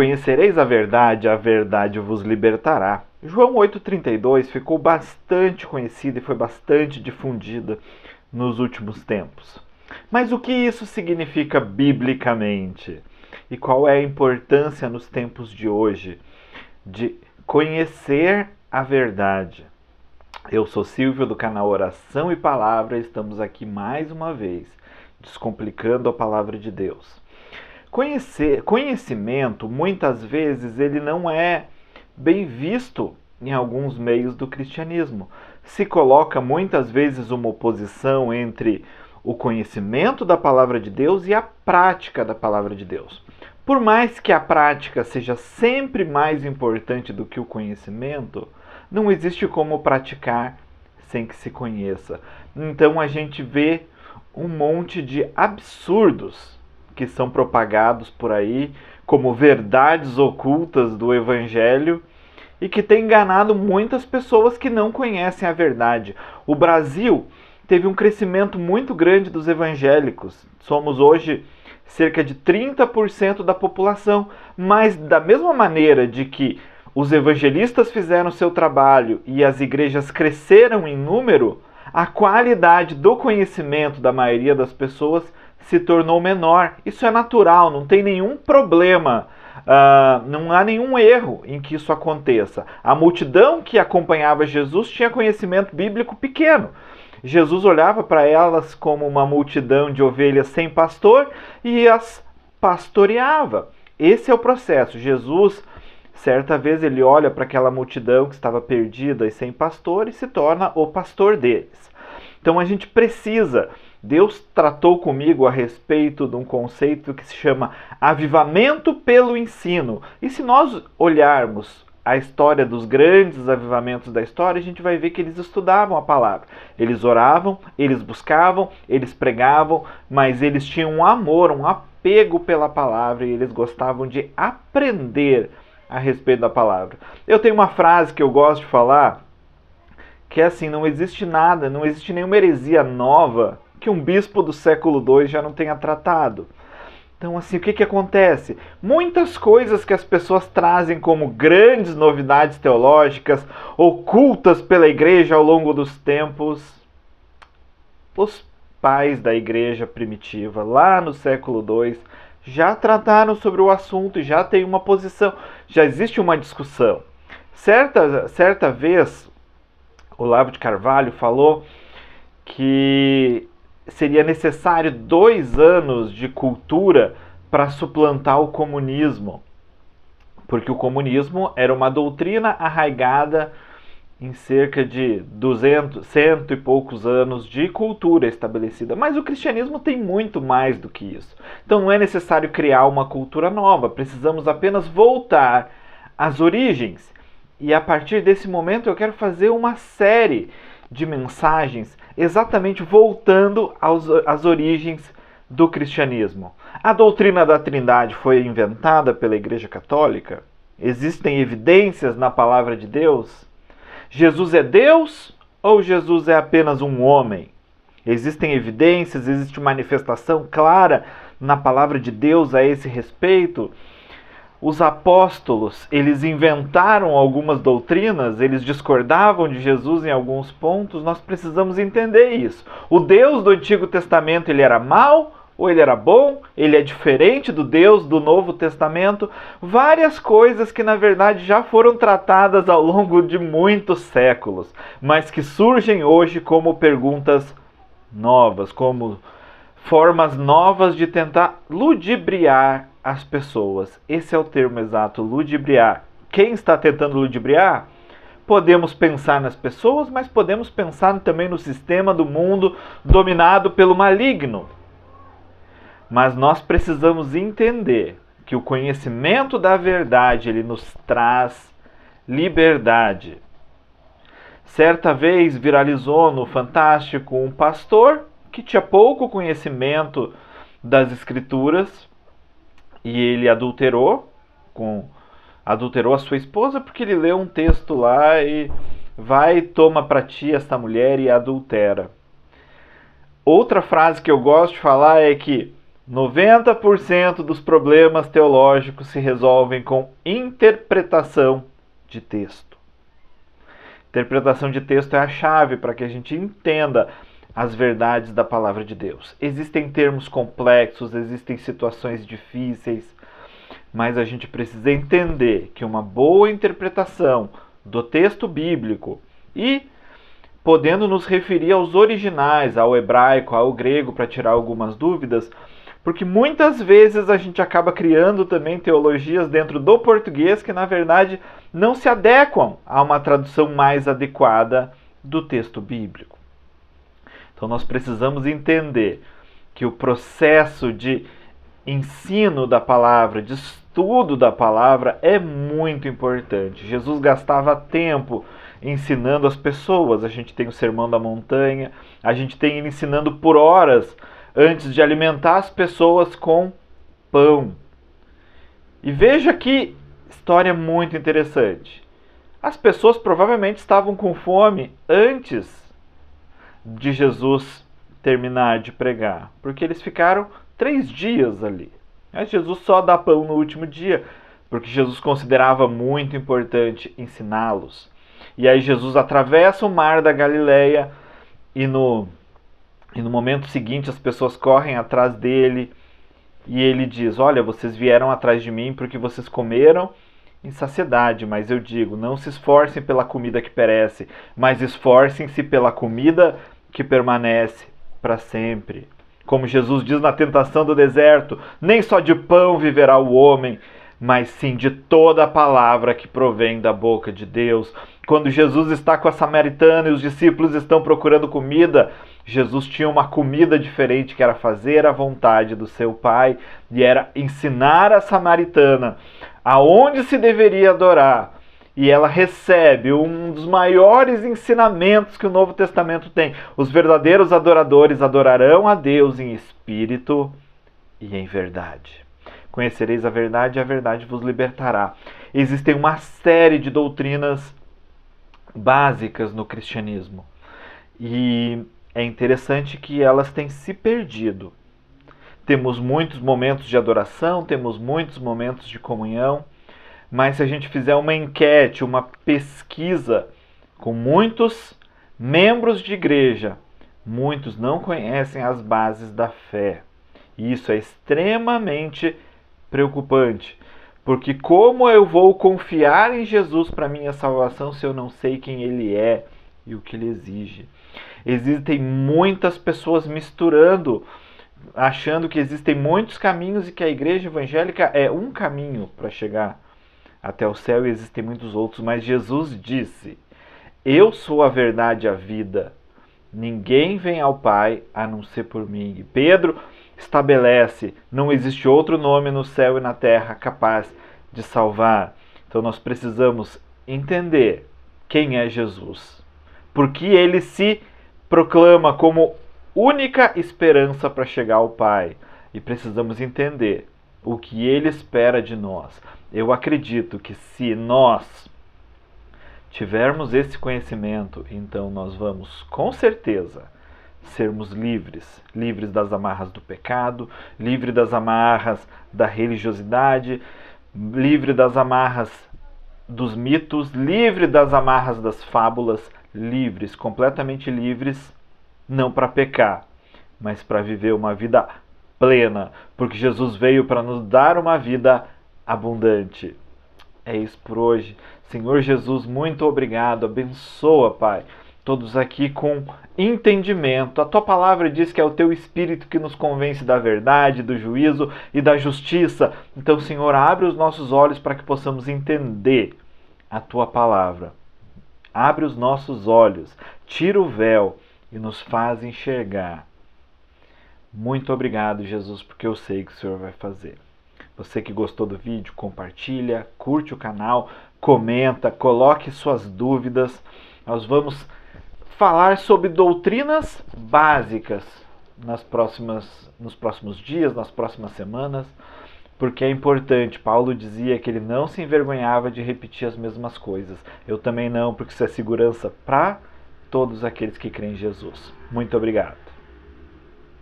conhecereis a verdade vos libertará. João 8,32 ficou bastante conhecida e foi bastante difundida nos últimos tempos. Mas o que isso significa biblicamente? E qual é a importância nos tempos de hoje de conhecer a verdade? Eu sou Silvio do canal Oração e Palavra e estamos aqui mais uma vez, descomplicando a Palavra de Deus. Conhecimento, muitas vezes, ele não é bem visto em alguns meios do cristianismo. Se coloca muitas vezes uma oposição entre o conhecimento da Palavra de Deus e a prática da Palavra de Deus. Por mais que a prática seja sempre mais importante do que o conhecimento, não existe como praticar sem que se conheça. Então a gente vê um monte de absurdos que são propagados por aí como verdades ocultas do Evangelho e que tem enganado muitas pessoas que não conhecem a verdade. O Brasil teve um crescimento muito grande dos evangélicos. Somos hoje cerca de 30% da população, mas da mesma maneira de que os evangelistas fizeram seu trabalho e as igrejas cresceram em número, a qualidade do conhecimento da maioria das pessoas se tornou menor. Isso é natural, não tem nenhum problema, não há nenhum erro em que isso aconteça. A multidão que acompanhava Jesus tinha conhecimento bíblico pequeno. Jesus olhava para elas como uma multidão de ovelhas sem pastor e as pastoreava. Esse é o processo. Jesus, certa vez, ele olha para aquela multidão que estava perdida e sem pastor e se torna o pastor deles. Então a gente precisa. Deus tratou comigo a respeito de um conceito que se chama avivamento pelo ensino. E se nós olharmos a história dos grandes avivamentos da história, a gente vai ver que eles estudavam a palavra. Eles oravam, eles buscavam, eles pregavam, mas eles tinham um amor, um apego pela palavra e eles gostavam de aprender a respeito da palavra. Eu tenho uma frase que eu gosto de falar, que é assim: não existe nada, não existe nenhuma heresia nova que um bispo do século II já não tenha tratado. Então, assim, o que acontece? Muitas coisas que as pessoas trazem como grandes novidades teológicas, ocultas pela igreja ao longo dos tempos, os pais da igreja primitiva, lá no século II, já trataram sobre o assunto e já tem uma posição, já existe uma discussão. Certa vez, Olavo de Carvalho falou que seria necessário 2 anos de cultura para suplantar o comunismo, porque o comunismo era uma doutrina arraigada em cerca de 100 e poucos anos de cultura estabelecida. Mas o cristianismo tem muito mais do que isso. Então não é necessário criar uma cultura nova, precisamos apenas voltar às origens. E a partir desse momento eu quero fazer uma série de mensagens exatamente voltando às origens do cristianismo. A doutrina da Trindade foi inventada pela Igreja Católica? Existem evidências na palavra de Deus? Jesus é Deus ou Jesus é apenas um homem? Existem evidências, existe manifestação clara na palavra de Deus a esse respeito? Os apóstolos, eles inventaram algumas doutrinas, eles discordavam de Jesus em alguns pontos, nós precisamos entender isso. O Deus do Antigo Testamento, ele era mau ou ele era bom? Ele é diferente do Deus do Novo Testamento? Várias coisas que na verdade já foram tratadas ao longo de muitos séculos, mas que surgem hoje como perguntas novas, como formas novas de tentar ludibriar as pessoas. Esse é o termo exato, ludibriar. Quem está tentando ludibriar? Podemos pensar nas pessoas, mas podemos pensar também no sistema do mundo dominado pelo maligno. Mas nós precisamos entender que o conhecimento da verdade, ele nos traz liberdade. Certa vez viralizou no Fantástico um pastor que tinha pouco conhecimento das Escrituras, e ele adulterou a sua esposa porque ele leu um texto lá e vai, toma para ti esta mulher e adultera. Outra frase que eu gosto de falar é que 90% dos problemas teológicos se resolvem com interpretação de texto. Interpretação de texto é a chave para que a gente entenda as verdades da palavra de Deus. Existem termos complexos, existem situações difíceis, mas a gente precisa entender que uma boa interpretação do texto bíblico e podendo nos referir aos originais, ao hebraico, ao grego, para tirar algumas dúvidas, porque muitas vezes a gente acaba criando também teologias dentro do português que, na verdade, não se adequam a uma tradução mais adequada do texto bíblico. Então nós precisamos entender que o processo de ensino da palavra, de estudo da palavra, é muito importante. Jesus gastava tempo ensinando as pessoas. A gente tem o Sermão da Montanha, a gente tem ele ensinando por horas antes de alimentar as pessoas com pão. E veja que história muito interessante. As pessoas provavelmente estavam com fome antes de Jesus terminar de pregar, porque eles ficaram 3 dias ali. Mas Jesus só dá pão no último dia, porque Jesus considerava muito importante ensiná-los. E aí Jesus atravessa o mar da Galileia e no momento seguinte as pessoas correm atrás dele e ele diz: olha, vocês vieram atrás de mim porque vocês comeram em saciedade, mas eu digo, não se esforcem pela comida que perece, mas esforcem-se pela comida que permanece para sempre. Como Jesus diz na tentação do deserto, nem só de pão viverá o homem, mas sim de toda a palavra que provém da boca de Deus. Quando Jesus está com a samaritana e os discípulos estão procurando comida, Jesus tinha uma comida diferente, que era fazer a vontade do seu Pai, e era ensinar a samaritana aonde se deveria adorar. E ela recebe um dos maiores ensinamentos que o Novo Testamento tem. Os verdadeiros adoradores adorarão a Deus em espírito e em verdade. Conhecereis a verdade vos libertará. Existem uma série de doutrinas básicas no cristianismo. E é interessante que elas têm se perdido. Temos muitos momentos de adoração, temos muitos momentos de comunhão, mas se a gente fizer uma enquete, uma pesquisa com muitos membros de igreja, muitos não conhecem as bases da fé. E isso é extremamente preocupante, porque como eu vou confiar em Jesus para minha salvação se eu não sei quem Ele é e o que Ele exige? Existem muitas pessoas misturando, achando que existem muitos caminhos e que a igreja evangélica é um caminho para chegar até o céu e existem muitos outros, mas Jesus disse: eu sou a verdade e a vida, ninguém vem ao Pai a não ser por mim. E Pedro estabelece: não existe outro nome no céu e na terra capaz de salvar. Então nós precisamos entender quem é Jesus, porque ele se proclama como única esperança para chegar ao Pai, e precisamos entender o que ele espera de nós. Eu acredito que se nós tivermos esse conhecimento, então nós vamos com certeza sermos livres, livres das amarras do pecado, livres das amarras da religiosidade, livre das amarras dos mitos, livre das amarras das fábulas, livres, completamente livres, não para pecar, mas para viver uma vida plena, porque Jesus veio para nos dar uma vida abundante. É isso por hoje. Senhor Jesus, muito obrigado. Abençoa, Pai, todos aqui com entendimento. A Tua palavra diz que é o Teu Espírito que nos convence da verdade, do juízo e da justiça. Então, Senhor, abre os nossos olhos para que possamos entender a Tua palavra. Abre os nossos olhos, tira o véu e nos faz enxergar. Muito obrigado, Jesus, porque eu sei que o Senhor vai fazer. Você que gostou do vídeo, compartilha, curte o canal, comenta, coloque suas dúvidas. Nós vamos falar sobre doutrinas básicas nos próximos dias, nas próximas semanas, porque é importante. Paulo dizia que ele não se envergonhava de repetir as mesmas coisas. Eu também não, porque isso é segurança para todos aqueles que creem em Jesus. Muito obrigado.